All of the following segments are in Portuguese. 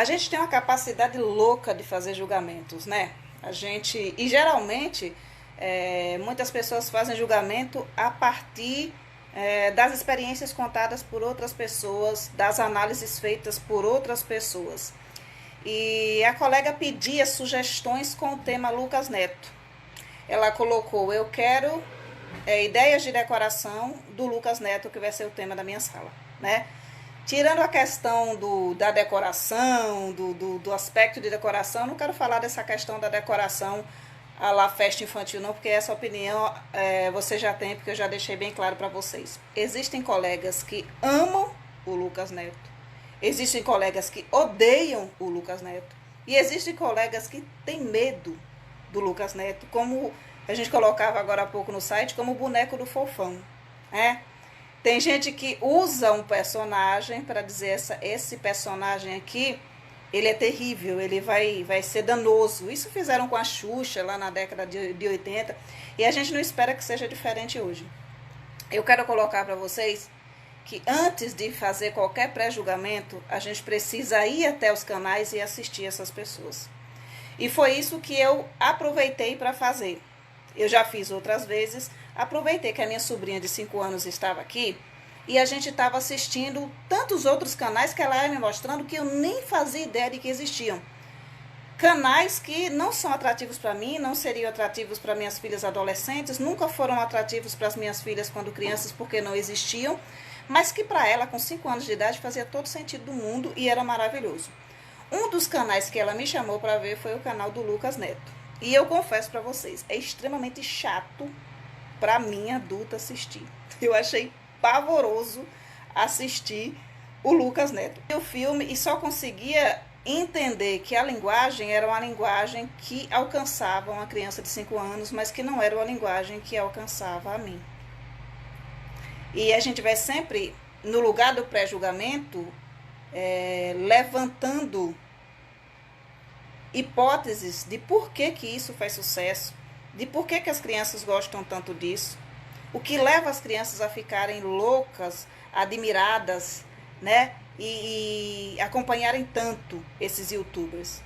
A gente tem uma capacidade louca de fazer julgamentos, né? E geralmente, muitas pessoas fazem julgamento a partir das experiências contadas por outras pessoas, das análises feitas por outras pessoas. E a colega pedia sugestões com o tema Lucas Neto. Ela colocou: eu quero ideias de decoração do Lucas Neto, que vai ser o tema da minha sala, né? Tirando a questão da decoração, do aspecto de decoração, não quero falar dessa questão da decoração à la festa infantil, não, porque essa opinião você já tem, porque eu já deixei bem claro para vocês. Existem colegas que amam o Lucas Neto, existem colegas que odeiam o Lucas Neto, e existem colegas que têm medo do Lucas Neto, como a gente colocava agora há pouco no site, como o boneco do fofão, né? Tem gente que usa um personagem para dizer esse personagem aqui, ele é terrível, ele vai ser danoso. Isso fizeram com a Xuxa lá na década de 80 e a gente não espera que seja diferente hoje. Eu quero colocar para vocês que antes de fazer qualquer pré-julgamento, a gente precisa ir até os canais e assistir essas pessoas. E foi isso que eu aproveitei para fazer. Eu já fiz outras vezes, aproveitei que a minha sobrinha de 5 anos estava aqui e a gente estava assistindo tantos outros canais que ela ia me mostrando que eu nem fazia ideia de que existiam. Canais que não são atrativos para mim, não seriam atrativos para minhas filhas adolescentes, nunca foram atrativos para as minhas filhas quando crianças porque não existiam, mas que para ela, com 5 anos de idade, fazia todo sentido do mundo e era maravilhoso. Um dos canais que ela me chamou para ver foi o canal do Lucas Neto. E eu confesso para vocês, é extremamente chato para mim, adulta, assistir. Eu achei pavoroso assistir o Lucas Neto. O filme e só conseguia entender que a linguagem era uma linguagem que alcançava uma criança de 5 anos, mas que não era uma linguagem que alcançava a mim. E a gente vai sempre, no lugar do pré-julgamento, levantando hipóteses de por que isso faz sucesso, de por que as crianças gostam tanto disso, o que leva as crianças a ficarem loucas, admiradas, né? E acompanharem tanto esses youtubers.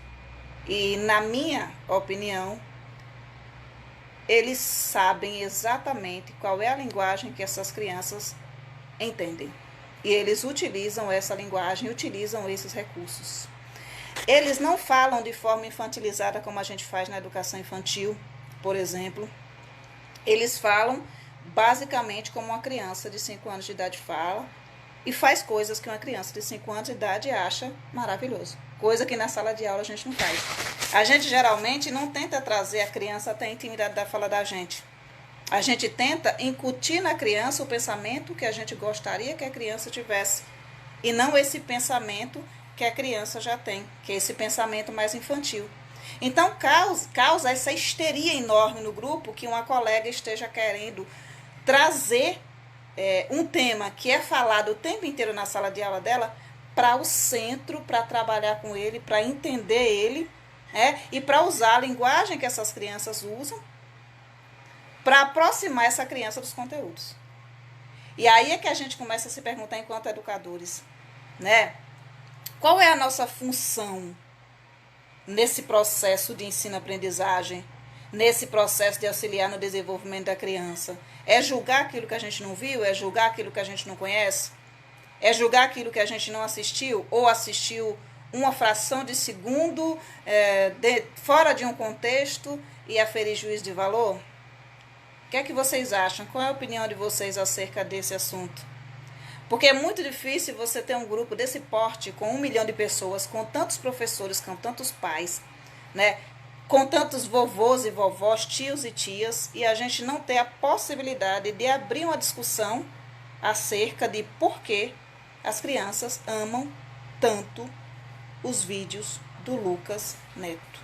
E na minha opinião, eles sabem exatamente qual é a linguagem que essas crianças entendem. E eles utilizam essa linguagem, utilizam esses recursos. Eles não falam de forma infantilizada como a gente faz na educação infantil, por exemplo. Eles falam basicamente como uma criança de 5 anos de idade fala e faz coisas que uma criança de 5 anos de idade acha maravilhoso. Coisa que na sala de aula a gente não faz. A gente geralmente não tenta trazer a criança até a intimidade da fala da gente. A gente tenta incutir na criança o pensamento que a gente gostaria que a criança tivesse e não esse pensamento que a criança já tem, que é esse pensamento mais infantil. Então causa essa histeria enorme no grupo que uma colega esteja querendo trazer um tema que é falado o tempo inteiro na sala de aula dela para o centro, para trabalhar com ele, para entender ele, e para usar a linguagem que essas crianças usam para aproximar essa criança dos conteúdos. E aí é que a gente começa a se perguntar enquanto educadores, né? Qual é a nossa função nesse processo de ensino-aprendizagem, nesse processo de auxiliar no desenvolvimento da criança? É julgar aquilo que a gente não viu? É julgar aquilo que a gente não conhece? É julgar aquilo que a gente não assistiu? Ou assistiu uma fração de segundo fora de um contexto e aferir juízo de valor? O que é que vocês acham? Qual é a opinião de vocês acerca desse assunto? Porque é muito difícil você ter um grupo desse porte, com 1 milhão de pessoas, com tantos professores, com tantos pais, né? Com tantos vovôs e vovós, tios e tias, e a gente não ter a possibilidade de abrir uma discussão acerca de por que as crianças amam tanto os vídeos do Lucas Neto.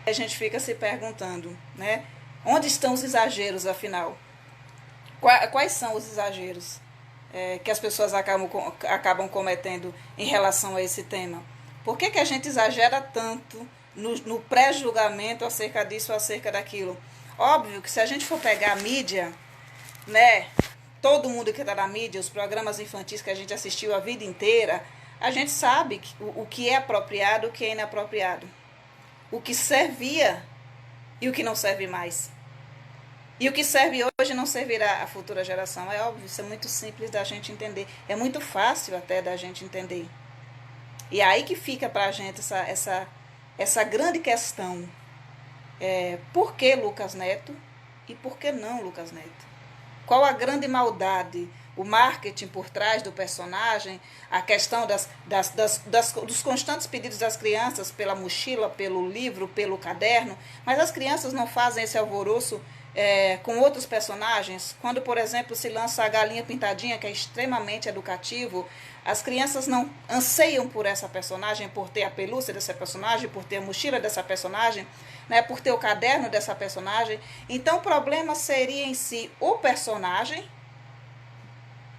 A gente fica se perguntando, né? Onde estão os exageros, afinal? Quais são os exageros que as pessoas acabam cometendo em relação a esse tema? Por que a gente exagera tanto no pré-julgamento acerca disso ou acerca daquilo? Óbvio que se a gente for pegar a mídia, né, todo mundo que está na mídia, os programas infantis que a gente assistiu a vida inteira, A gente sabe o que é apropriado, o que é inapropriado. O que servia e o que não serve mais. E o que serve hoje não servirá à futura geração. É óbvio, isso é muito simples da gente entender. É muito fácil até da gente entender. E é aí que fica pra gente essa grande questão. Por que Lucas Neto e por que não Lucas Neto? Qual a grande maldade? O marketing por trás do personagem, a questão dos constantes pedidos das crianças pela mochila, pelo livro, pelo caderno, mas as crianças não fazem esse alvoroço com outros personagens. Quando, por exemplo, se lança a Galinha Pintadinha, que é extremamente educativo, as crianças não anseiam por essa personagem, por ter a pelúcia dessa personagem, por ter a mochila dessa personagem, né, por ter o caderno dessa personagem. Então, o problema seria em si o personagem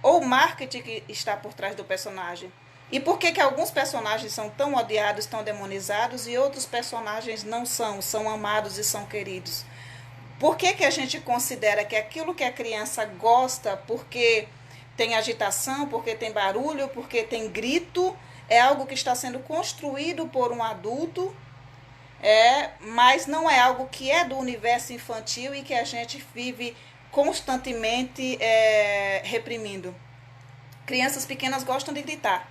ou o marketing que está por trás do personagem. E por que alguns personagens são tão odiados, tão demonizados, e outros personagens não são amados e são queridos? Por que a gente considera que aquilo que a criança gosta, porque tem agitação, porque tem barulho, porque tem grito, é algo que está sendo construído por um adulto, mas não é algo que é do universo infantil e que a gente vive constantemente reprimindo. Crianças pequenas gostam de gritar,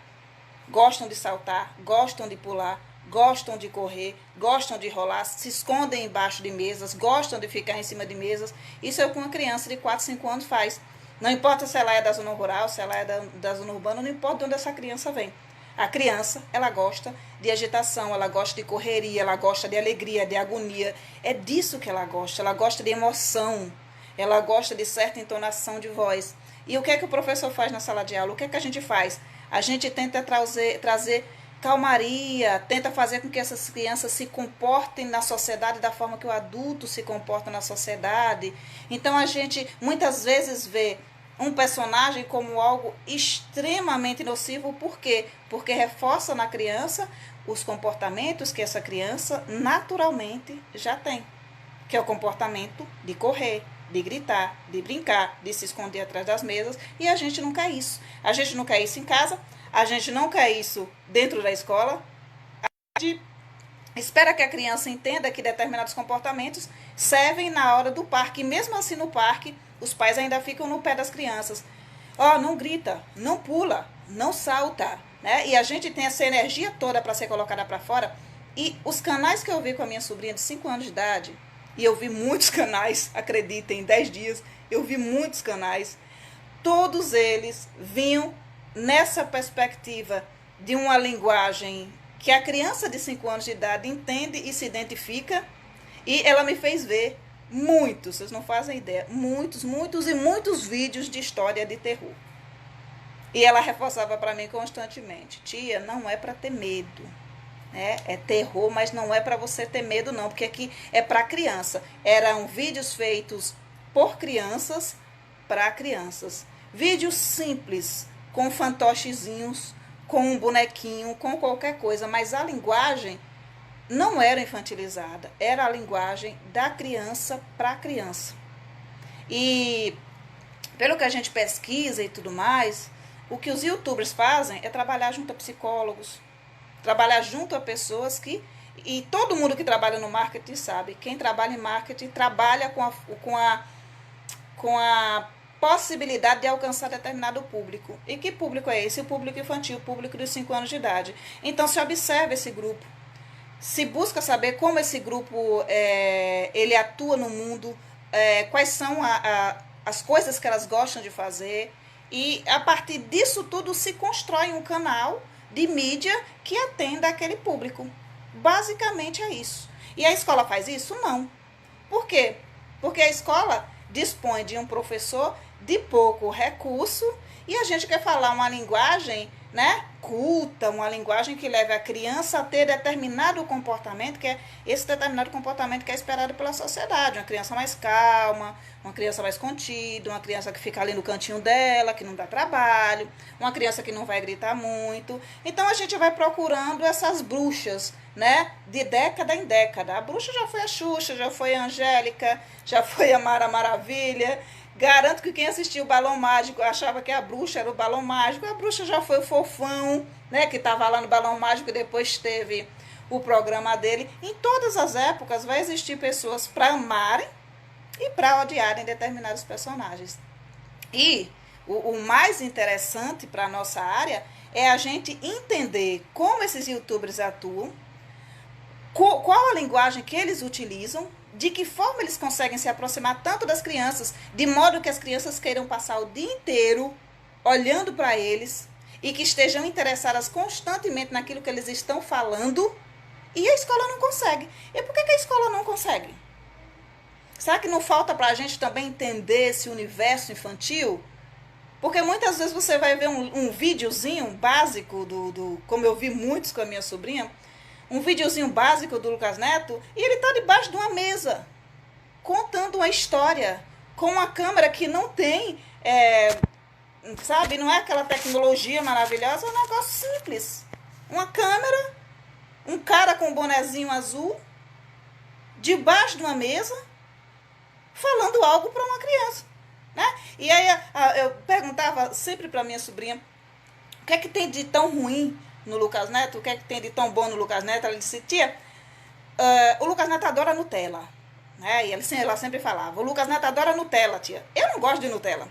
gostam de saltar, gostam de pular, gostam de correr, gostam de rolar, se escondem embaixo de mesas, gostam de ficar em cima de mesas. Isso é o que uma criança de 4, 5 anos faz. Não importa se ela é da zona rural, se ela é da zona urbana, não importa de onde essa criança vem. A criança, ela gosta de agitação, ela gosta de correria, ela gosta de alegria, de agonia. É disso que ela gosta de emoção, ela gosta de certa entonação de voz. E o que é que o professor faz na sala de aula? O que é que a gente faz? A gente tenta trazer calmaria, tenta fazer com que essas crianças se comportem na sociedade da forma que o adulto se comporta na sociedade. Então a gente muitas vezes vê um personagem como algo extremamente nocivo. Por quê? Porque reforça na criança os comportamentos que essa criança naturalmente já tem, que é o comportamento de correr, de gritar, de brincar, de se esconder atrás das mesas, e a gente não quer isso. A gente não quer isso em casa, a gente não quer isso dentro da escola. A gente espera que a criança entenda que determinados comportamentos servem na hora do parque. E mesmo assim no parque, os pais ainda ficam no pé das crianças. Não grita, não pula, não salta, né? E a gente tem essa energia toda para ser colocada para fora. E os canais que eu vi com a minha sobrinha de 5 anos de idade, e eu vi muitos canais, acreditem, em 10 dias, eu vi muitos canais, todos eles vinham nessa perspectiva de uma linguagem que a criança de 5 anos de idade entende e se identifica, e ela me fez ver muitos, vocês não fazem ideia, muitos e muitos vídeos de história de terror. E ela reforçava para mim constantemente: tia, não é para ter medo. É terror, mas não é para você ter medo não, porque aqui é para criança. Eram vídeos feitos por crianças, para crianças. Vídeos simples, com fantochezinhos, com um bonequinho, com qualquer coisa, mas a linguagem não era infantilizada, era a linguagem da criança para criança. E pelo que a gente pesquisa e tudo mais, o que os youtubers fazem é trabalhar junto a psicólogos, trabalhar junto a pessoas que... E todo mundo que trabalha no marketing sabe, quem trabalha em marketing trabalha com a possibilidade de alcançar determinado público. E que público é esse? O público infantil, o público de 5 anos de idade. Então se observa esse grupo, se busca saber como esse grupo ele atua no mundo, quais são as coisas que elas gostam de fazer, e a partir disso tudo se constrói um canal de mídia que atenda aquele público. Basicamente é isso. E a escola faz isso? Não. Por quê? Porque a escola dispõe de um professor de pouco recurso e a gente quer falar uma linguagem, né, culta, uma linguagem que leve a criança a ter determinado comportamento, que é esse determinado comportamento que é esperado pela sociedade. Uma criança mais calma, uma criança mais contida, uma criança que fica ali no cantinho dela, que não dá trabalho, uma criança que não vai gritar muito. Então a gente vai procurando essas bruxas, né, de década em década. A bruxa já foi a Xuxa, já foi a Angélica, já foi a Mara Maravilha. Garanto que quem assistiu o Balão Mágico achava que a bruxa era o Balão Mágico. A bruxa já foi o Fofão, né, que estava lá no Balão Mágico e depois teve o programa dele. Em todas as épocas vai existir pessoas para amarem e para odiarem determinados personagens. E o mais interessante para a nossa área é a gente entender como esses youtubers atuam, qual a linguagem que eles utilizam, de que forma eles conseguem se aproximar tanto das crianças, de modo que as crianças queiram passar o dia inteiro olhando para eles e que estejam interessadas constantemente naquilo que eles estão falando, e a escola não consegue. E por que a escola não consegue? Será que não falta para a gente também entender esse universo infantil? Porque muitas vezes você vai ver um videozinho básico, como eu vi muitos com a minha sobrinha, um videozinho básico do Lucas Neto, e ele está debaixo de uma mesa, contando uma história, com uma câmera que não tem, sabe, não é aquela tecnologia maravilhosa, é um negócio simples. Uma câmera, um cara com um bonezinho azul, debaixo de uma mesa, falando algo para uma criança, né? E aí eu perguntava sempre para minha sobrinha, o que é que tem de tão ruim no Lucas Neto, o que é que tem de tão bom no Lucas Neto? Ela disse, tia, o Lucas Neto adora Nutella, né? E ela sempre falava, o Lucas Neto adora Nutella, tia. Eu não gosto de Nutella,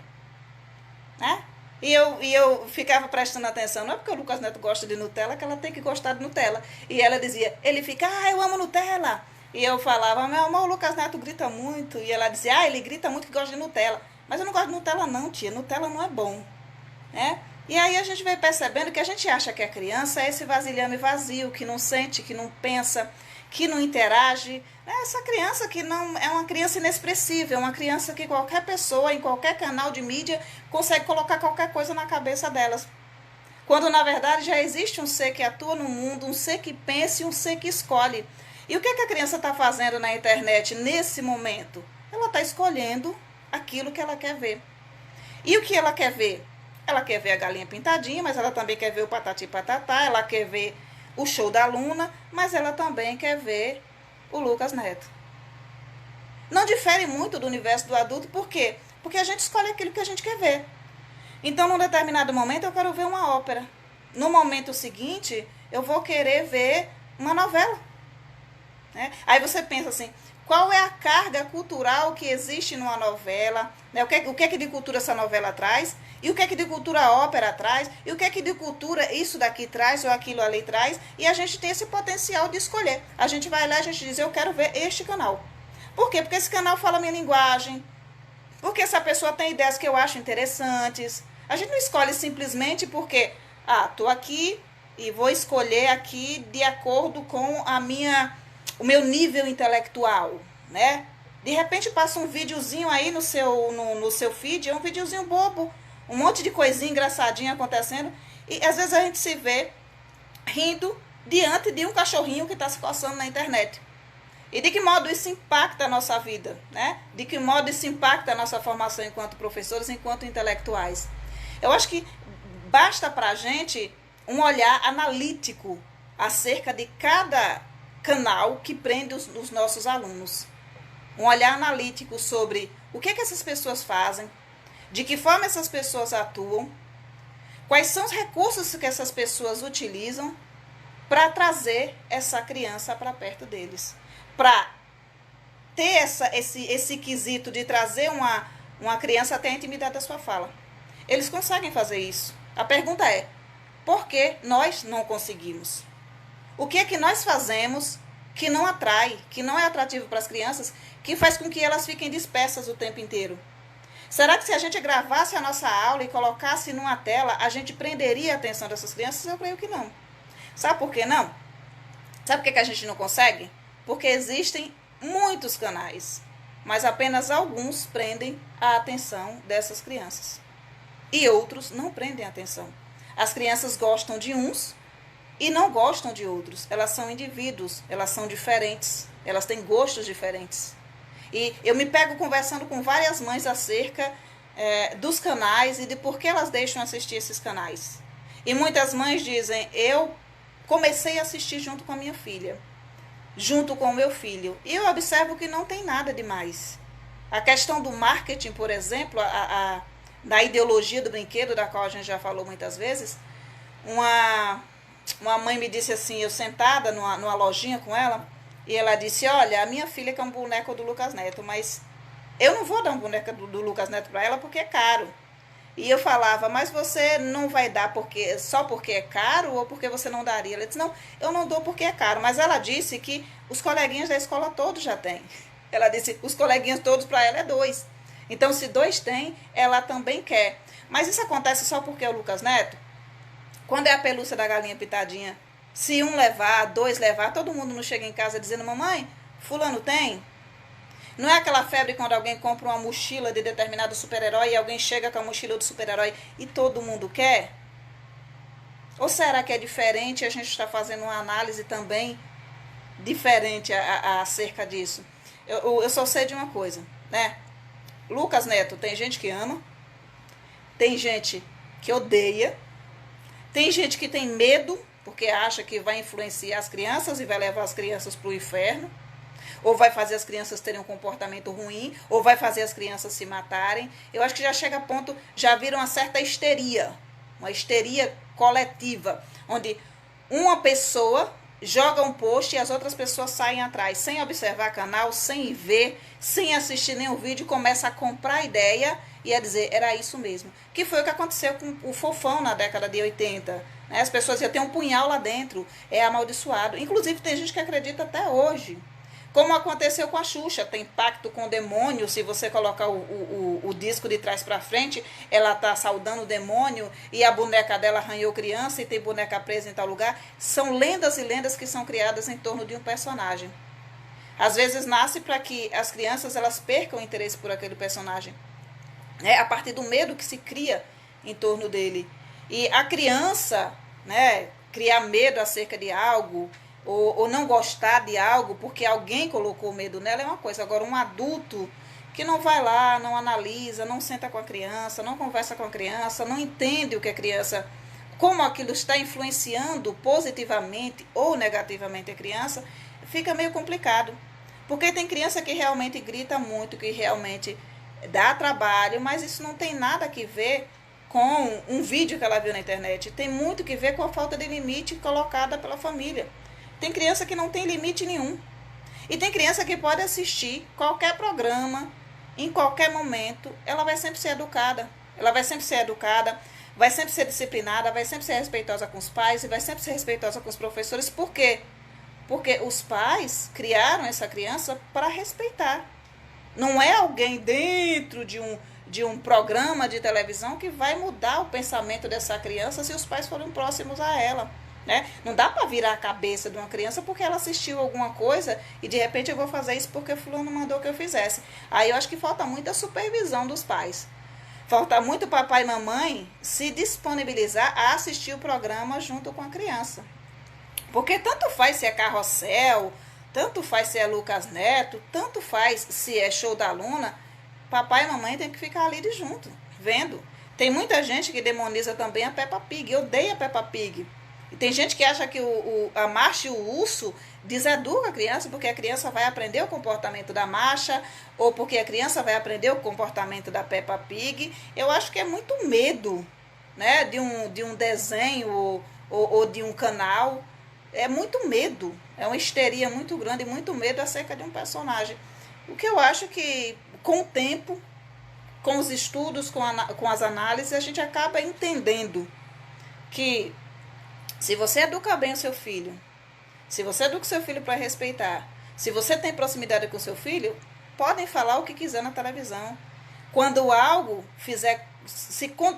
né? E eu ficava prestando atenção, não é porque o Lucas Neto gosta de Nutella que ela tem que gostar de Nutella. E ela dizia, ele fica, eu amo Nutella. E eu falava, meu amor, o Lucas Neto grita muito. E ela dizia, ele grita muito que gosta de Nutella. Mas eu não gosto de Nutella não, tia, Nutella não é bom, né? E aí a gente vai percebendo que a gente acha que a criança é esse vasilhame vazio, que não sente, que não pensa, que não interage. Essa criança que não é uma criança inexpressiva, é uma criança que qualquer pessoa, em qualquer canal de mídia, consegue colocar qualquer coisa na cabeça delas. Quando, na verdade, já existe um ser que atua no mundo, um ser que pensa e um ser que escolhe. E o que a criança está fazendo na internet nesse momento? Ela está escolhendo aquilo que ela quer ver. E o que ela quer ver? Ela quer ver a galinha pintadinha, mas ela também quer ver o patati patatá, ela quer ver o show da Luna, mas ela também quer ver o Lucas Neto. Não difere muito do universo do adulto, por quê? Porque a gente escolhe aquilo que a gente quer ver. Então, num determinado momento, eu quero ver uma ópera. No momento seguinte, eu vou querer ver uma novela, né? Aí você pensa assim, qual é a carga cultural que existe numa novela, né? O que é que de cultura essa novela traz? E o que é que de cultura a ópera traz? E o que é que de cultura isso daqui traz ou aquilo ali traz? E a gente tem esse potencial de escolher. A gente vai lá e a gente diz, eu quero ver este canal. Por quê? Porque esse canal fala a minha linguagem. Porque essa pessoa tem ideias que eu acho interessantes. A gente não escolhe simplesmente porque, tô aqui e vou escolher aqui de acordo com o meu nível intelectual, né? De repente passa um videozinho aí no seu feed, é um videozinho bobo, um monte de coisinha engraçadinha acontecendo, e às vezes a gente se vê rindo diante de um cachorrinho que está se coçando na internet. E de que modo isso impacta a nossa vida, né? De que modo isso impacta a nossa formação enquanto professores, enquanto intelectuais. Eu acho que basta para a gente um olhar analítico acerca de cada canal que prende os nossos alunos. Um olhar analítico sobre o que essas pessoas fazem, de que forma essas pessoas atuam, quais são os recursos que essas pessoas utilizam para trazer essa criança para perto deles. Para ter esse quesito de trazer uma criança até a intimidade da sua fala. Eles conseguem fazer isso. A pergunta é, por que nós não conseguimos? O que é que nós fazemos que não atrai, que não é atrativo para as crianças, que faz com que elas fiquem dispersas o tempo inteiro? Será que se a gente gravasse a nossa aula e colocasse numa tela, a gente prenderia a atenção dessas crianças? Eu creio que não. Sabe por que não? Sabe por que a gente não consegue? Porque existem muitos canais, mas apenas alguns prendem a atenção dessas crianças. E outros não prendem a atenção. As crianças gostam de uns e não gostam de outros. Elas são indivíduos, elas são diferentes, elas têm gostos diferentes. E eu me pego conversando com várias mães acerca dos canais e de por que elas deixam assistir esses canais. E muitas mães dizem, eu comecei a assistir junto com a minha filha, junto com o meu filho. E eu observo que não tem nada demais. A questão do marketing, por exemplo, da ideologia do brinquedo, da qual a gente já falou muitas vezes, uma mãe me disse assim, eu sentada numa lojinha com ela, e ela disse, olha, a minha filha quer um boneco do Lucas Neto, mas eu não vou dar um boneco do Lucas Neto para ela porque é caro. E eu falava, mas você não vai dar só porque é caro ou porque você não daria? Ela disse, não, eu não dou porque é caro. Mas ela disse que os coleguinhas da escola todos já têm. Ela disse, os coleguinhas todos para ela é 2. Então, se 2 tem, ela também quer. Mas isso acontece só porque é o Lucas Neto? Quando é a pelúcia da galinha pitadinha, se 1 levar, 2 levar, todo mundo não chega em casa dizendo, mamãe, fulano tem? Não é aquela febre quando alguém compra uma mochila de determinado super-herói e alguém chega com a mochila do super-herói e todo mundo quer? Ou será que é diferente e a gente está fazendo uma análise também diferente acerca disso? Eu só sei de uma coisa, né? Lucas Neto, tem gente que ama, tem gente que odeia, tem gente que tem medo porque acha que vai influenciar as crianças e vai levar as crianças para o inferno, ou vai fazer as crianças terem um comportamento ruim, ou vai fazer as crianças se matarem. Eu acho que já chega a ponto, já vira uma certa histeria, uma histeria coletiva, onde uma pessoa joga um post e as outras pessoas saem atrás, sem observar canal, sem ver, sem assistir nenhum vídeo, começa a comprar ideia e a dizer, era isso mesmo. Que foi o que aconteceu com o Fofão na década de 80. Né? As pessoas iam ter um punhal lá dentro, é amaldiçoado. Inclusive tem gente que acredita até hoje. Como aconteceu com a Xuxa, tem pacto com o demônio, se você colocar o disco de trás para frente, ela está saudando o demônio e a boneca dela arranhou criança e tem boneca presa em tal lugar. São lendas e lendas que são criadas em torno de um personagem. Às vezes nasce para que as crianças elas percam o interesse por aquele personagem, né? A partir do medo que se cria em torno dele. E a criança, né, criar medo acerca de algo, ou não gostar de algo porque alguém colocou medo nela é uma coisa. Agora, um adulto que não vai lá, não analisa, não senta com a criança, não conversa com a criança, não entende o que a criança, como aquilo está influenciando positivamente ou negativamente a criança, fica meio complicado. Porque tem criança que realmente grita muito, que realmente dá trabalho, mas isso não tem nada a ver com um vídeo que ela viu na internet. Tem muito que ver com a falta de limite colocada pela família. Tem criança que não tem limite nenhum. E tem criança que pode assistir qualquer programa, em qualquer momento, ela vai sempre ser educada. Ela vai sempre ser educada, vai sempre ser disciplinada, vai sempre ser respeitosa com os pais e vai sempre ser respeitosa com os professores. Por quê? Porque os pais criaram essa criança para respeitar. Não é alguém dentro de um programa de televisão que vai mudar o pensamento dessa criança se os pais forem próximos a ela. Né? Não dá para virar a cabeça de uma criança porque ela assistiu alguma coisa e de repente eu vou fazer isso porque fulano mandou que eu fizesse. Aí eu acho que falta muita supervisão dos pais. Falta muito papai e mamãe se disponibilizar a assistir o programa junto com a criança. Porque tanto faz se é Carrossel, tanto faz se é Lucas Neto, tanto faz se é Show da Luna, papai e mamãe tem que ficar ali de junto, vendo. Tem muita gente que demoniza também a Peppa Pig, odeia a Peppa Pig. E tem gente que acha que a Marcha e o urso deseduca a criança porque a criança vai aprender o comportamento da Marcha ou porque a criança vai aprender o comportamento da Peppa Pig. Eu acho que é muito medo, né, de um desenho ou de um canal. É muito medo, é uma histeria muito grande, muito medo acerca de um personagem. O que eu acho que com o tempo, com os estudos, com as análises, a gente acaba entendendo que se você educa bem o seu filho, se você educa o seu filho para respeitar, se você tem proximidade com o seu filho, podem falar o que quiser na televisão. Quando algo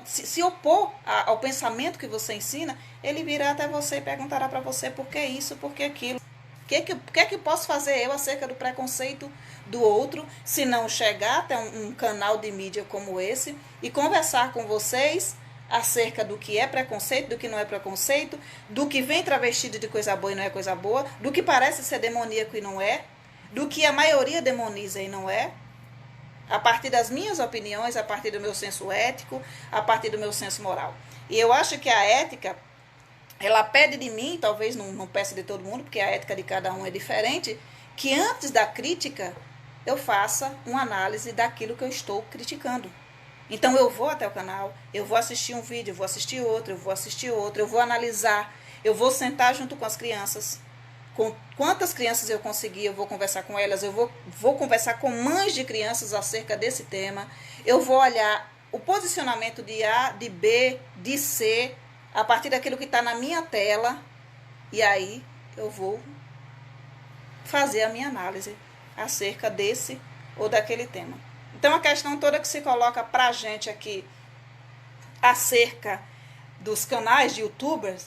se opor ao pensamento que você ensina, ele virá até você e perguntará para você por que isso, por que aquilo. O que é que posso fazer eu acerca do preconceito do outro, se não chegar até um canal de mídia como esse e conversar com vocês acerca do que é preconceito, do que não é preconceito, do que vem travestido de coisa boa e não é coisa boa, do que parece ser demoníaco e não é, do que a maioria demoniza e não é, a partir das minhas opiniões, a partir do meu senso ético, a partir do meu senso moral. E eu acho que a ética, ela pede de mim, talvez não peça de todo mundo, porque a ética de cada um é diferente, que antes da crítica, eu faça uma análise daquilo que eu estou criticando. Então eu vou até o canal, eu vou assistir um vídeo, eu vou assistir outro, eu vou assistir outro, eu vou analisar, eu vou sentar junto com as crianças. Com quantas crianças eu conseguir, eu vou conversar com elas, eu vou conversar com mães de crianças acerca desse tema, eu vou olhar o posicionamento de A, de B, de C, a partir daquilo que está na minha tela, e aí eu vou fazer a minha análise acerca desse ou daquele tema. Então a questão toda que se coloca para a gente aqui acerca dos canais de youtubers,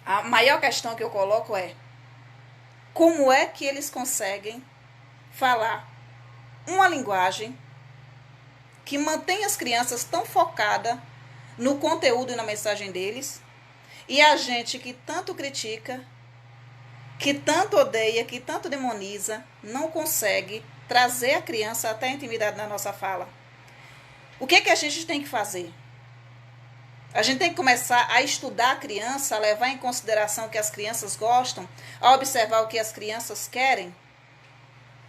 a maior questão que eu coloco é: como é que eles conseguem falar uma linguagem que mantém as crianças tão focadas no conteúdo e na mensagem deles, e a gente que tanto critica, que tanto odeia, que tanto demoniza, não consegue trazer a criança até a intimidade na nossa fala? O que a gente tem que fazer? A gente tem que começar a estudar a criança, a levar em consideração o que as crianças gostam, a observar o que as crianças querem,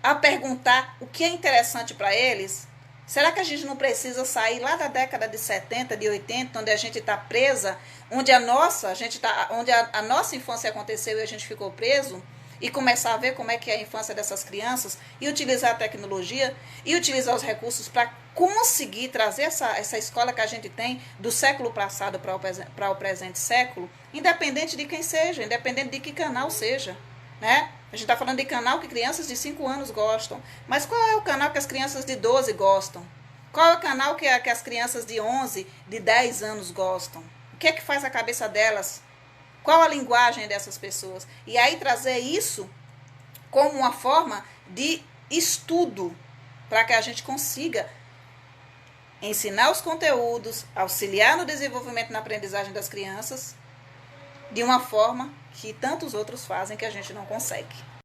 a perguntar o que é interessante para eles. Será que a gente não precisa sair lá da década de 70, de 80, onde a gente está presa, onde a nossa infância aconteceu e a gente ficou preso, e começar a ver como é que é a infância dessas crianças, e utilizar a tecnologia, e utilizar os recursos para conseguir trazer essa escola que a gente tem do século passado para o presente século, independente de quem seja, independente de que canal seja, né? A gente está falando de canal que crianças de 5 anos gostam, mas qual é o canal que as crianças de 12 gostam? Qual é o canal que as crianças de 11, de 10 anos gostam? O que é que faz a cabeça delas? Qual a linguagem dessas pessoas? E aí trazer isso como uma forma de estudo, para que a gente consiga ensinar os conteúdos, auxiliar no desenvolvimento e na aprendizagem das crianças, de uma forma que tantos outros fazem que a gente não consegue.